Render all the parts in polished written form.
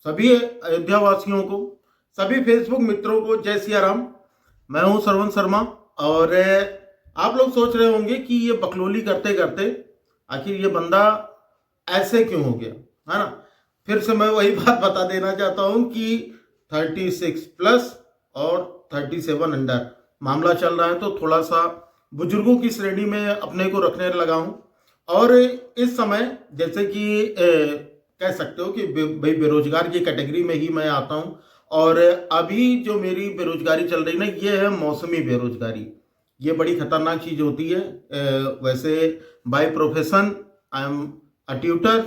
सभी अयोध्या वासियों को, सभी फेसबुक मित्रों को जय सिया राम। मैं हूं श्रवण शर्मा। और आप लोग सोच रहे होंगे कि ये बकलोली करते करते आखिर ये बंदा ऐसे क्यों हो गया, है ना। फिर से मैं वही बात बता देना चाहता हूं कि 36 प्लस और 37 अंडर मामला चल रहा है, तो थोड़ा सा बुजुर्गों की श्रेणी में अपने को रखने लगा हूं। और इस समय जैसे कि कह सकते हो कि भाई बेरोजगार की कैटेगरी में ही मैं आता हूं। और अभी जो मेरी बेरोजगारी चल रही ना, ये है मौसमी बेरोजगारी। ये बड़ी खतरनाक चीज होती है। वैसे by profession I am a tutor,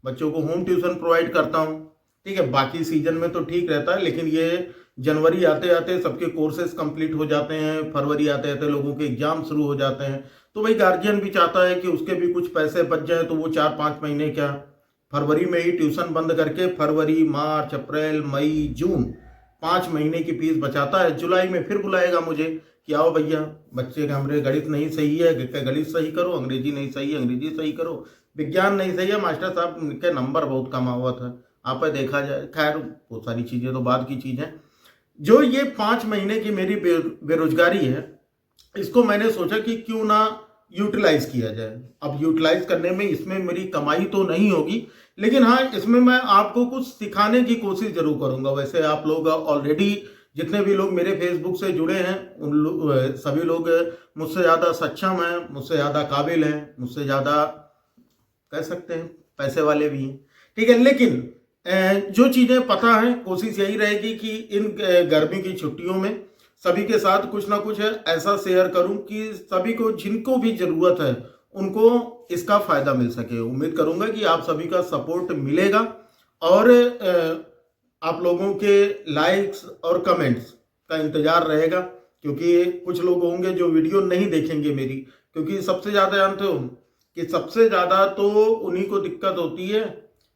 बच्चों को होम ट्यूशन प्रोवाइड करता हूँ। ठीक है, बाकी सीजन में तो ठीक रहता है, लेकिन ये जनवरी आते आते सबके कोर्सेज कंप्लीट हो जाते हैं, फरवरी आते आते लोगों के एग्जाम शुरू हो जाते हैं। तो भाई गार्जियन भी चाहता है कि उसके भी कुछ पैसे बच जाए, तो वो 4-5 महीने क्या, फरवरी में ही ट्यूशन बंद करके फरवरी, मार्च, अप्रैल, मई, जून 5 महीने की फीस बचाता है। जुलाई में फिर बुलाएगा मुझे कि आओ भैया, बच्चे का हमरे गणित नहीं सही है, गणित सही करो, अंग्रेजी नहीं सही है, अंग्रेजी सही करो, विज्ञान नहीं सही है, मास्टर साहब के नंबर बहुत कम हुआ था, आप देखा जाए। खैर वो सारी चीज़ें तो बाद की चीज़ है। जो ये 5 महीने की मेरी बेरोजगारी है, इसको मैंने सोचा कि क्यों ना यूटिलाइज किया जाए। अब यूटिलाइज करने में इसमें मेरी कमाई तो नहीं होगी, लेकिन हाँ, इसमें मैं आपको कुछ सिखाने की कोशिश जरूर करूंगा। वैसे आप लोग ऑलरेडी जितने भी लोग मेरे फेसबुक से जुड़े हैं, सभी लोग मुझसे ज़्यादा सक्षम हैं, मुझसे ज़्यादा काबिल हैं, मुझसे ज़्यादा कह सकते हैं पैसे वाले भी हैं। ठीक है, लेकिन जो चीज़ें पता है, कोशिश यही रहेगी कि इन गर्मी की छुट्टियों में सभी के साथ कुछ ना कुछ ऐसा शेयर करूं कि सभी को, जिनको भी ज़रूरत है, उनको इसका फ़ायदा मिल सके। उम्मीद करूंगा कि आप सभी का सपोर्ट मिलेगा और आप लोगों के लाइक्स और कमेंट्स का इंतज़ार रहेगा, क्योंकि कुछ लोग होंगे जो वीडियो नहीं देखेंगे मेरी, क्योंकि सबसे ज़्यादा जानते हो कि सबसे ज़्यादा तो उन्हीं को दिक्कत होती है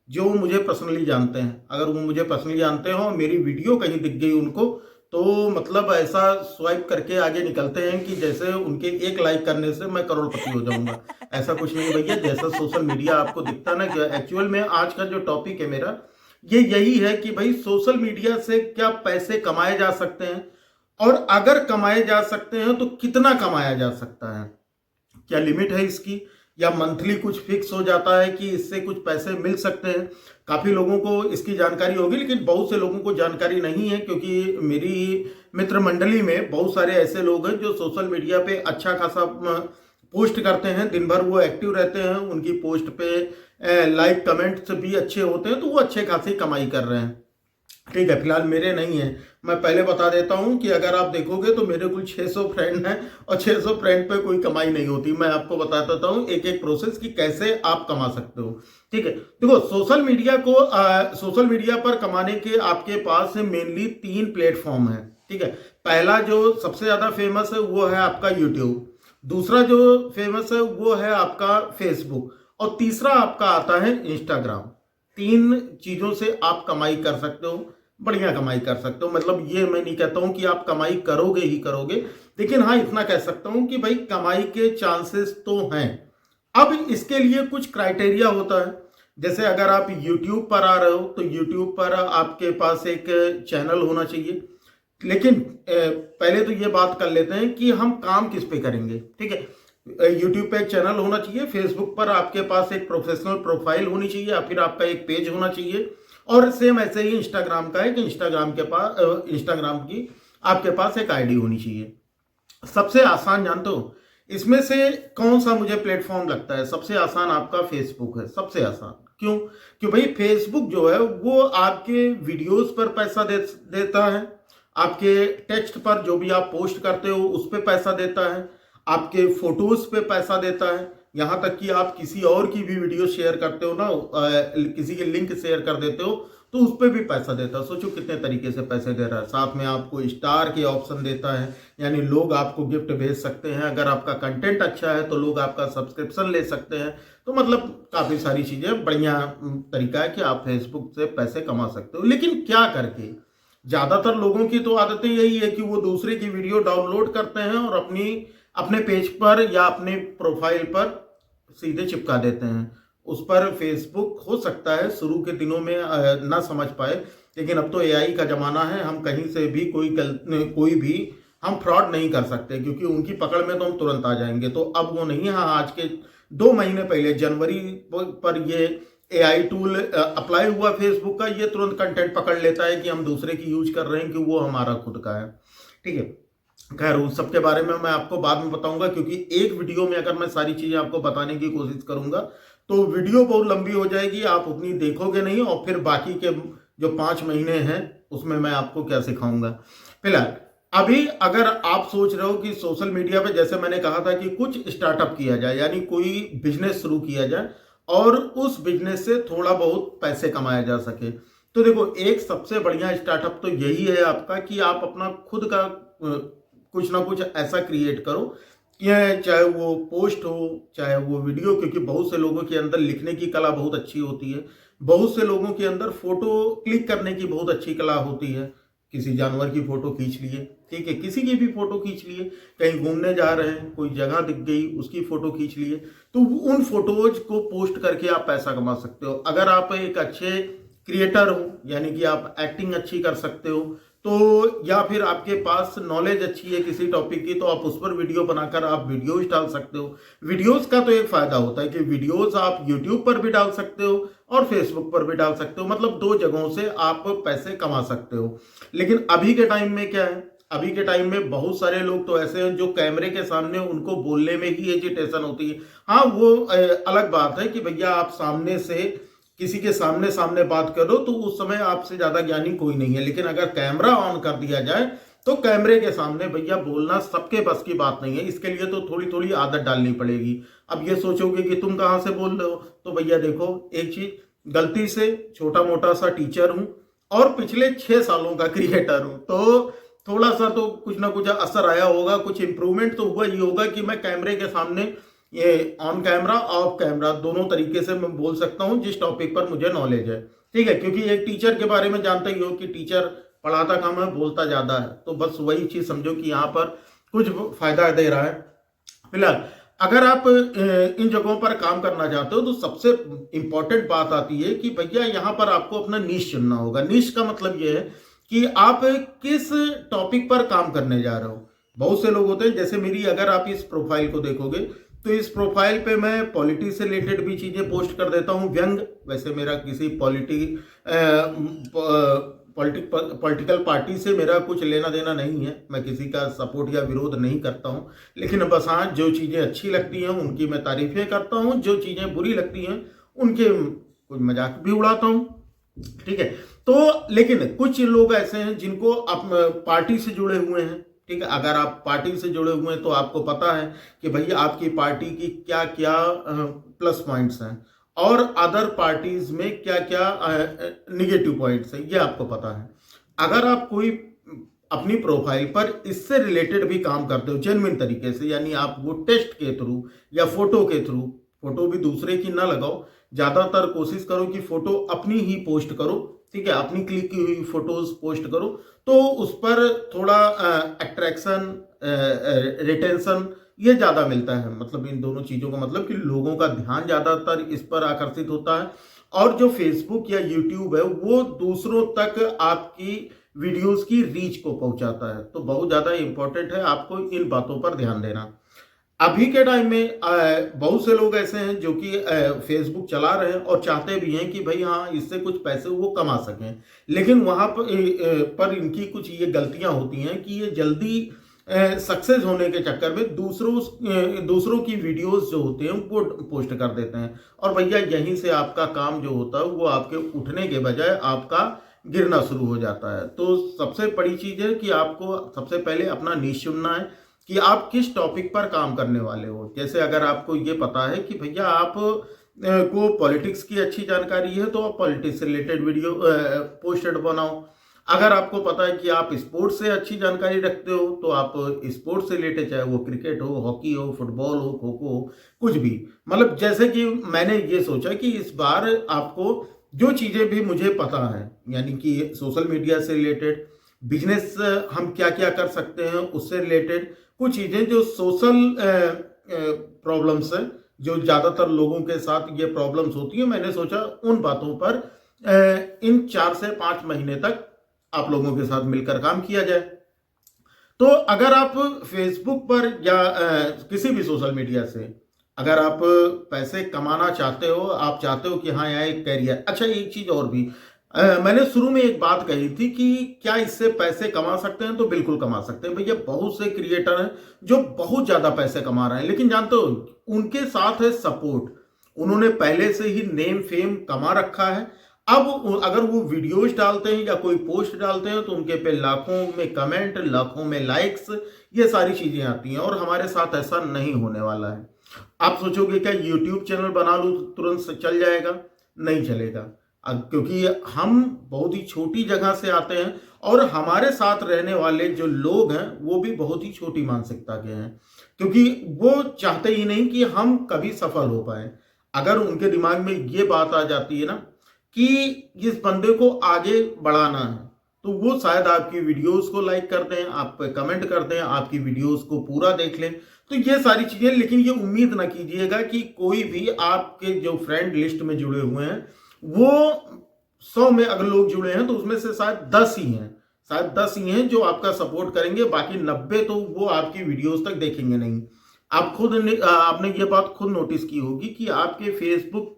जो मुझे पर्सनली जानते हैं। अगर वो मुझे पर्सनली जानते हो, मेरी वीडियो कहीं दिख गई उनको, तो मतलब ऐसा स्वाइप करके आगे निकलते हैं कि जैसे उनके एक लाइक करने से मैं करोड़पति हो जाऊंगा। ऐसा कुछ नहीं भैया, जैसा सोशल मीडिया आपको दिखता ना, कि एक्चुअल में आज का जो टॉपिक है मेरा, ये यही है कि भाई सोशल मीडिया से क्या पैसे कमाए जा सकते हैं, और अगर कमाए जा सकते हैं तो कितना कमाया जा सकता है, क्या लिमिट है इसकी, या मंथली कुछ फिक्स हो जाता है कि इससे कुछ पैसे मिल सकते हैं। काफ़ी लोगों को इसकी जानकारी होगी, लेकिन बहुत से लोगों को जानकारी नहीं है, क्योंकि मेरी मित्र मंडली में बहुत सारे ऐसे लोग हैं जो सोशल मीडिया पे अच्छा खासा पोस्ट करते हैं, दिन भर वो एक्टिव रहते हैं, उनकी पोस्ट पे लाइक कमेंट्स भी अच्छे होते हैं, तो वो अच्छे खासी कमाई कर रहे हैं। ठीक है, फिलहाल मेरे नहीं है। मैं पहले बता देता हूं कि अगर आप देखोगे तो मेरे कुल 600 फ्रेंड हैं, और 600 फ्रेंड पे कोई कमाई नहीं होती। मैं आपको बता देता हूं एक एक प्रोसेस कि कैसे आप कमा सकते हो। ठीक है, देखो सोशल मीडिया पर कमाने के आपके पास मेनली 3 प्लेटफॉर्म है। ठीक है, पहला जो सबसे ज्यादा फेमस है वो है आपका यूट्यूब, दूसरा जो फेमस है वो है आपका फेसबुक, और तीसरा आपका आता है इंस्टाग्राम। 3 चीजों से आप कमाई कर सकते हो, बढ़िया कमाई कर सकते हो। मतलब ये मैं नहीं कहता हूं कि आप कमाई करोगे ही करोगे, लेकिन हाँ इतना कह सकता हूं कि भाई कमाई के चांसेस तो हैं। अब इसके लिए कुछ क्राइटेरिया होता है। जैसे अगर आप YouTube पर आ रहे हो, तो YouTube पर आपके पास एक चैनल होना चाहिए। लेकिन पहले तो ये बात कर लेते हैं कि हम काम किस पे करेंगे। ठीक है, यूट्यूब पे एक चैनल होना चाहिए, फेसबुक पर आपके पास एक प्रोफेशनल प्रोफाइल होनी चाहिए, या फिर आपका एक पेज होना चाहिए, और सेम ऐसे ही इंस्टाग्राम का है कि इंस्टाग्राम की आपके पास एक आईडी होनी चाहिए। सबसे आसान जानते हो इसमें से कौन सा मुझे प्लेटफॉर्म लगता है? सबसे आसान आपका फेसबुक है, सबसे आसान। क्यों? क्यों भाई, फेसबुक जो है वो आपके वीडियोस पर पैसा देता है, आपके टेक्स्ट पर जो भी आप पोस्ट करते हो उस पर पैसा देता है, आपके फोटोज पे पैसा देता है, यहाँ तक कि आप किसी और की भी वीडियो शेयर करते हो ना, किसी के लिंक शेयर कर देते हो तो उस पर भी पैसा देता है। सोचो कितने तरीके से पैसे दे रहा है। साथ में आपको स्टार के ऑप्शन देता है, यानी लोग आपको गिफ्ट भेज सकते हैं। अगर आपका कंटेंट अच्छा है तो लोग आपका सब्सक्रिप्शन ले सकते हैं। तो मतलब काफ़ी सारी चीज़ें, बढ़िया तरीका है कि आप फेसबुक से पैसे कमा सकते हो। लेकिन क्या करके? ज़्यादातर लोगों की तो आदतें यही है कि वो दूसरे की वीडियो डाउनलोड करते हैं और अपने पेज पर या अपने प्रोफाइल पर सीधे चिपका देते हैं। उस पर फेसबुक हो सकता है शुरू के दिनों में ना समझ पाए, लेकिन अब तो एआई का ज़माना है, हम कहीं से भी कोई भी हम फ्रॉड नहीं कर सकते, क्योंकि उनकी पकड़ में तो हम तुरंत आ जाएंगे। तो अब वो नहीं है। हाँ, आज के 2 महीने पहले जनवरी पर ये एआई टूल अप्लाई हुआ फेसबुक का, ये तुरंत कंटेंट पकड़ लेता है कि हम दूसरे की यूज कर रहे हैं, कि वो हमारा खुद का है। ठीक है, खैर उस सब के बारे में मैं आपको बाद में बताऊंगा, क्योंकि एक वीडियो में अगर मैं सारी चीजें आपको बताने की कोशिश करूंगा तो वीडियो बहुत लंबी हो जाएगी, आप उतनी देखोगे नहीं, और फिर बाकी के जो 5 महीने हैं उसमें मैं आपको क्या सिखाऊंगा। फिलहाल अभी अगर आप सोच रहे हो कि सोशल मीडिया पे, जैसे मैंने कहा था कि कुछ स्टार्टअप किया जाए, यानी कोई बिजनेस शुरू किया जाए और उस बिजनेस से थोड़ा बहुत पैसे कमाया जा सके, तो देखो एक सबसे बढ़िया स्टार्टअप तो यही है आपका कि आप अपना खुद का कुछ ना कुछ ऐसा क्रिएट करो कि चाहे वो पोस्ट हो चाहे वो वीडियो, क्योंकि बहुत से लोगों के अंदर लिखने की कला बहुत अच्छी होती है, बहुत से लोगों के अंदर फोटो क्लिक करने की बहुत अच्छी कला होती है। किसी जानवर की फोटो खींच लिए, ठीक है, किसी की भी फोटो खींच लिए, कहीं घूमने जा रहे हैं कोई जगह दिख गई उसकी फोटो खींच लिए, तो उन फोटोज को पोस्ट करके आप पैसा कमा सकते हो। अगर आप एक अच्छे क्रिएटर हो, यानी कि आप एक्टिंग अच्छी कर सकते हो, तो या फिर आपके पास नॉलेज अच्छी है किसी टॉपिक की, तो आप उस पर वीडियो बनाकर आप वीडियोज डाल सकते हो। वीडियोज का तो एक फायदा होता है कि वीडियोज आप यूट्यूब पर भी डाल सकते हो और फेसबुक पर भी डाल सकते हो, मतलब 2 जगहों से आप पैसे कमा सकते हो। लेकिन अभी के टाइम में क्या है, अभी के टाइम में बहुत सारे लोग तो ऐसे हैं जो कैमरे के सामने उनको बोलने में ही हेजिटेशन होती है। हाँ, वो अलग बात है कि भैया आप सामने से किसी के सामने सामने बात करो तो उस समय आपसे ज्यादा ज्ञानी कोई नहीं है, लेकिन अगर कैमरा ऑन कर दिया जाए तो कैमरे के सामने भैया बोलना सबके बस की बात नहीं है। इसके लिए तो थोड़ी थोड़ी आदत डालनी पड़ेगी। अब ये सोचोगे कि तुम कहाँ से बोल रहे हो, तो भैया देखो एक चीज, गलती से छोटा मोटा सा टीचर हूं और पिछले 6 सालों का क्रिएटर हूं, तो थोड़ा सा तो कुछ ना कुछ असर आया होगा, कुछ इंप्रूवमेंट तो हुआ ही होगा कि मैं कैमरे के सामने ये ऑन कैमरा ऑफ कैमरा दोनों तरीके से मैं बोल सकता हूं जिस टॉपिक पर मुझे नॉलेज है। ठीक है, क्योंकि एक टीचर के बारे में जानते ही हो कि टीचर पढ़ाता कम है बोलता ज्यादा है, तो बस वही चीज समझो कि यहाँ पर कुछ फायदा दे रहा है। फिलहाल अगर आप इन जगहों पर काम करना चाहते हो तो सबसे इंपॉर्टेंट बात आती है कि भैया यहाँ पर आपको अपना नीश चुनना होगा। नीश का मतलब ये है कि आप किस टॉपिक पर काम करने जा रहे हो। बहुत से लोग होते हैं, जैसे मेरी अगर आप इस प्रोफाइल को देखोगे तो इस प्रोफाइल पे मैं पॉलिटिक्स से रिलेटेड भी चीजें पोस्ट कर देता हूँ, व्यंग। वैसे मेरा किसी पॉलिटिकल पार्टी से मेरा कुछ लेना देना नहीं है, मैं किसी का सपोर्ट या विरोध नहीं करता हूँ, लेकिन बस हाँ जो चीजें अच्छी लगती हैं उनकी मैं तारीफें करता हूँ, जो चीजें बुरी लगती हैं उनके कुछ मजाक भी उड़ाता हूँ। ठीक है, तो लेकिन कुछ लोग ऐसे हैं जिनको आप पार्टी से जुड़े हुए हैं। ठीक है, अगर आप पार्टी से जुड़े हुए हैं तो आपको पता है कि भैया आपकी पार्टी की क्या क्या प्लस पॉइंट्स हैं और अदर पार्टीज में क्या क्या निगेटिव पॉइंट्स हैं, ये आपको पता है। अगर आप कोई अपनी प्रोफाइल पर इससे रिलेटेड भी काम करते हो जेन्युइन तरीके से, यानी आप वो टेक्स्ट के थ्रू या फोटो के थ्रू, फोटो भी दूसरे की ना लगाओ, ज्यादातर कोशिश करो कि फोटो अपनी ही पोस्ट करो। ठीक है, अपनी क्लिक की हुई फोटोज पोस्ट करो, तो उस पर थोड़ा अट्रैक्शन रिटेंशन ये ज़्यादा मिलता है। मतलब इन दोनों चीज़ों का मतलब कि लोगों का ध्यान ज़्यादातर इस पर आकर्षित होता है, और जो फेसबुक या यूट्यूब है वो दूसरों तक आपकी वीडियोस की रीच को पहुंचाता है। तो बहुत ज़्यादा इंपॉर्टेंट है आपको इन बातों पर ध्यान देना। अभी के टाइम में बहुत से लोग ऐसे हैं जो कि फेसबुक चला रहे हैं और चाहते भी हैं कि भाई हाँ इससे कुछ पैसे वो कमा सकें, लेकिन वहाँ पर इनकी कुछ ये गलतियां होती हैं कि ये जल्दी सक्सेस होने के चक्कर में दूसरों की वीडियोस जो होते हैं वो पोस्ट कर देते हैं, और भैया यहीं से आपका काम जो होता है वो आपके उठने के बजाय आपका गिरना शुरू हो जाता है। तो सबसे बड़ी चीज़ है कि आपको सबसे पहले अपना नीश चुनना है कि आप किस टॉपिक पर काम करने वाले हो। जैसे अगर आपको ये पता है कि भैया आप को पॉलिटिक्स की अच्छी जानकारी है तो आप पॉलिटिक्स से रिलेटेड वीडियो पोस्टेड बनाओ। अगर आपको पता है कि आप स्पोर्ट्स से अच्छी जानकारी रखते हो तो आप स्पोर्ट्स से रिलेटेड, चाहे वो क्रिकेट हो, हॉकी हो, फुटबॉल हो, खो खो हो, कुछ भी, मतलब जैसे कि मैंने ये सोचा कि इस बार आपको जो चीज़ें भी मुझे पता है, यानी कि सोशल मीडिया से रिलेटेड, बिजनेस हम क्या क्या कर सकते हैं उससे रिलेटेड, कुछ चीज़ें जो सोशल प्रॉब्लम्स हैं जो ज़्यादातर लोगों के साथ ये प्रॉब्लम्स होती है, मैंने सोचा उन बातों पर इन 4 से 5 महीने तक आप लोगों के साथ मिलकर काम किया जाए। तो अगर आप फेसबुक पर या किसी भी सोशल मीडिया से अगर आप पैसे कमाना चाहते हो, आप चाहते हो कि हाँ यहाँ एक कैरियर, अच्छा एक चीज और भी, मैंने शुरू में एक बात कही थी कि क्या इससे पैसे कमा सकते हैं, तो बिल्कुल कमा सकते हैं भैया। बहुत से क्रिएटर हैं जो बहुत ज्यादा पैसे कमा रहे हैं, लेकिन जानते हो उनके साथ है सपोर्ट। उन्होंने पहले से ही नेम फेम कमा रखा है। अब अगर वो वीडियोज डालते हैं या कोई पोस्ट डालते हैं तो उनके पे लाखों में कमेंट, लाखों में लाइक्स, ये सारी चीजें आती हैं। और हमारे साथ ऐसा नहीं होने वाला है। आप सोचोगे क्या यूट्यूब चैनल बना लूं तो तुरंत चल जाएगा? नहीं चलेगा। क्योंकि हम बहुत ही छोटी जगह से आते हैं और हमारे साथ रहने वाले जो लोग हैं वो भी बहुत ही छोटी मानसिकता के हैं, क्योंकि वो चाहते ही नहीं कि हम कभी सफल हो पाए। अगर उनके दिमाग में ये बात आ जाती है ना कि इस बंदे को आगे बढ़ाना है, तो वो शायद आपकी वीडियोस को लाइक करते हैं, आप पे कमेंट करते हैं, आपकी वीडियोस को पूरा देख लें। तो ये सारी चीजें, लेकिन ये उम्मीद ना कीजिएगा कि कोई भी आपके जो फ्रेंड लिस्ट में जुड़े हुए हैं वो 100 में अगर लोग जुड़े हैं तो उसमें से शायद 10 ही हैं, शायद 10 ही हैं जो आपका सपोर्ट करेंगे, बाकी 90 तो वो आपकी वीडियोस तक देखेंगे नहीं। आप खुद आपने ये बात खुद नोटिस की होगी कि आपके फेसबुक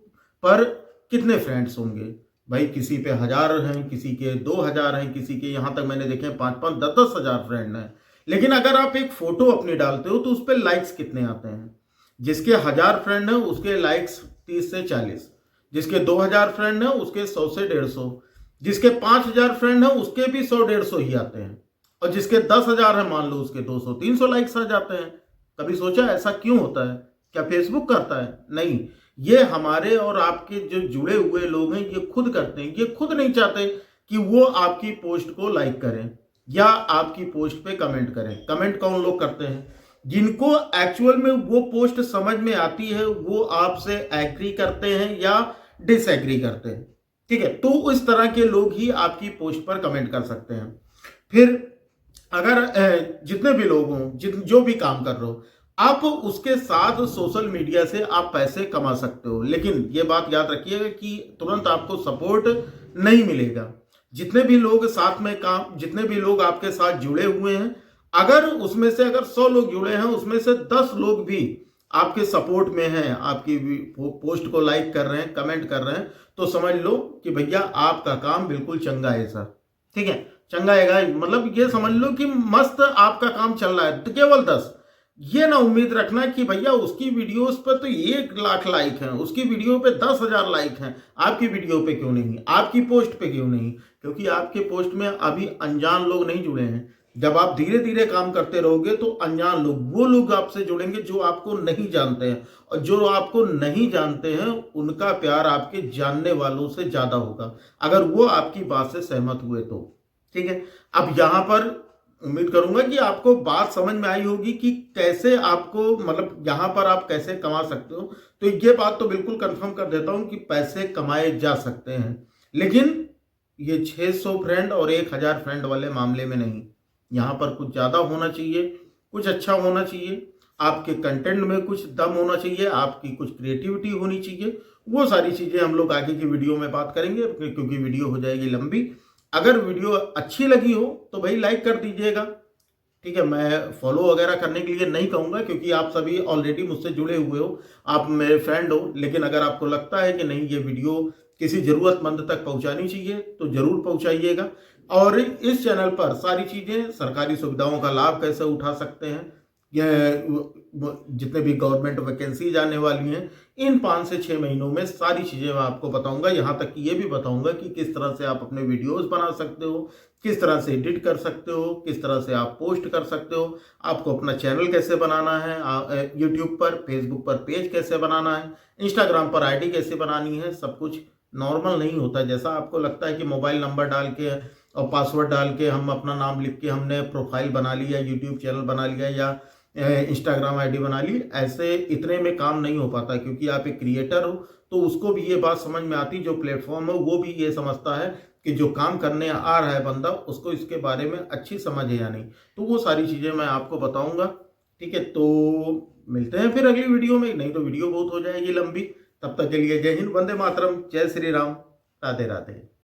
पर कितने फ्रेंड्स होंगे भाई। किसी पे 1000 हैं, किसी के 2000 हैं, किसी के यहां तक मैंने देखे 5-5, 10-10 हजार फ्रेंड हैं। लेकिन अगर आप एक फोटो अपनी डालते हो तो उस पर लाइक्स कितने आते हैं? जिसके 1000 फ्रेंड हैं उसके लाइक्स 30 से 40, जिसके 2000 फ्रेंड हैं उसके 100 से 150, जिसके 5000 फ्रेंड हैं उसके भी 100-150 ही आते हैं, और जिसके 10,000 है मान लो उसके 200-300 लाइक्स आ जाते हैं। कभी सोचा ऐसा क्यों होता है? क्या फेसबुक करता है? नहीं, ये हमारे और आपके जो जुड़े हुए लोग हैं ये खुद करते हैं। ये खुद नहीं चाहते कि वो आपकी पोस्ट को लाइक करें या आपकी पोस्ट पे कमेंट करें। कमेंट कौन लोग करते हैं? जिनको एक्चुअल में वो पोस्ट समझ में आती है, वो आपसे एग्री करते हैं या डिसएग्री करते हैं। ठीक है, तो इस तरह के लोग ही आपकी पोस्ट पर कमेंट कर सकते हैं। फिर अगर जितने भी लोग हों, जो भी काम कर रहे हो, आप उसके साथ सोशल मीडिया से आप पैसे कमा सकते हो, लेकिन ये बात याद रखिएगा कि तुरंत आपको सपोर्ट नहीं मिलेगा। जितने भी लोग साथ में काम, जितने भी लोग आपके साथ जुड़े हुए हैं, अगर उसमें से अगर 100 लोग जुड़े हैं उसमें से 10 लोग भी आपके सपोर्ट में हैं, आपकी पोस्ट को लाइक कर रहे हैं, कमेंट कर रहे हैं, तो समझ लो कि भैया आपका काम बिल्कुल चंगा है सर। ठीक है, चंगा है, मतलब ये समझ लो कि मस्त आपका काम चल रहा है। तो केवल 10, ये ना उम्मीद रखना कि भैया उसकी वीडियोस पर तो 1 लाख लाइक हैं, उसकी वीडियो पे 10,000 लाइक हैं, आपकी वीडियो पे क्यों नहीं, आपकी पोस्ट पे क्यों नहीं? क्योंकि आपके पोस्ट में अभी अनजान लोग नहीं जुड़े हैं। जब आप धीरे धीरे काम करते रहोगे तो अनजान लोग, वो लोग आपसे जुड़ेंगे जो आपको नहीं जानते हैं, और जो आपको नहीं जानते हैं उनका प्यार आपके जानने वालों से ज्यादा होगा, अगर वो आपकी बात से सहमत हुए तो। ठीक है, अब यहां पर उम्मीद करूंगा कि आपको बात समझ में आई होगी कि कैसे आपको, मतलब यहां पर आप कैसे कमा सकते हो। तो ये बात तो बिल्कुल कंफर्म कर देता हूं कि पैसे कमाए जा सकते हैं, लेकिन ये 600 फ्रेंड और 1000 फ्रेंड वाले मामले में नहीं। यहाँ पर कुछ ज़्यादा होना चाहिए, कुछ अच्छा होना चाहिए, आपके कंटेंट में कुछ दम होना चाहिए, आपकी कुछ क्रिएटिविटी होनी चाहिए। वो सारी चीज़ें हम लोग आगे की वीडियो में बात करेंगे, क्योंकि वीडियो हो जाएगी लंबी। अगर वीडियो अच्छी लगी हो तो भाई लाइक कर दीजिएगा। ठीक है, मैं फॉलो वगैरह करने के लिए नहीं कहूँगा, क्योंकि आप सभी ऑलरेडी मुझसे जुड़े हुए हो, आप मेरे फ्रेंड हो। लेकिन अगर आपको लगता है कि नहीं ये वीडियो किसी ज़रूरतमंद तक पहुँचानी चाहिए तो ज़रूर पहुँचाइएगा। और इस चैनल पर सारी चीज़ें, सरकारी सुविधाओं का लाभ कैसे उठा सकते हैं, जितने भी गवर्नमेंट वैकेंसीज आने वाली हैं, इन 5 से 6 महीनों में सारी चीज़ें मैं आपको बताऊंगा। यहाँ तक कि ये भी बताऊंगा कि किस तरह से आप अपने वीडियोस बना सकते हो, किस तरह से एडिट कर सकते हो, किस तरह से आप पोस्ट कर सकते हो, आपको अपना चैनल कैसे बनाना है, यूट्यूब पर, फेसबुक पर पेज कैसे बनाना है, इंस्टाग्राम पर आईडी कैसे बनानी है। सब कुछ नॉर्मल नहीं होता जैसा आपको लगता है कि मोबाइल नंबर डाल के और पासवर्ड डाल के हम अपना नाम लिख के हमने प्रोफाइल बना लिया, यूट्यूब चैनल बना लिया या इंस्टाग्राम आईडी बना ली। ऐसे इतने में काम नहीं हो पाता, क्योंकि आप एक क्रिएटर हो तो उसको भी ये बात समझ में आती, जो प्लेटफॉर्म है वो भी ये समझता है कि जो काम करने आ रहा है बंदा, उसको इसके बारे में अच्छी समझ है या नहीं। तो वो सारी चीज़ें मैं आपको बताऊंगा। ठीक है, तो मिलते हैं फिर अगली वीडियो में, नहीं तो वीडियो बहुत हो जाएगी लंबी। तब तक के लिए जय हिंद, वंदे मातरम, जय श्री राम, राधे राधे।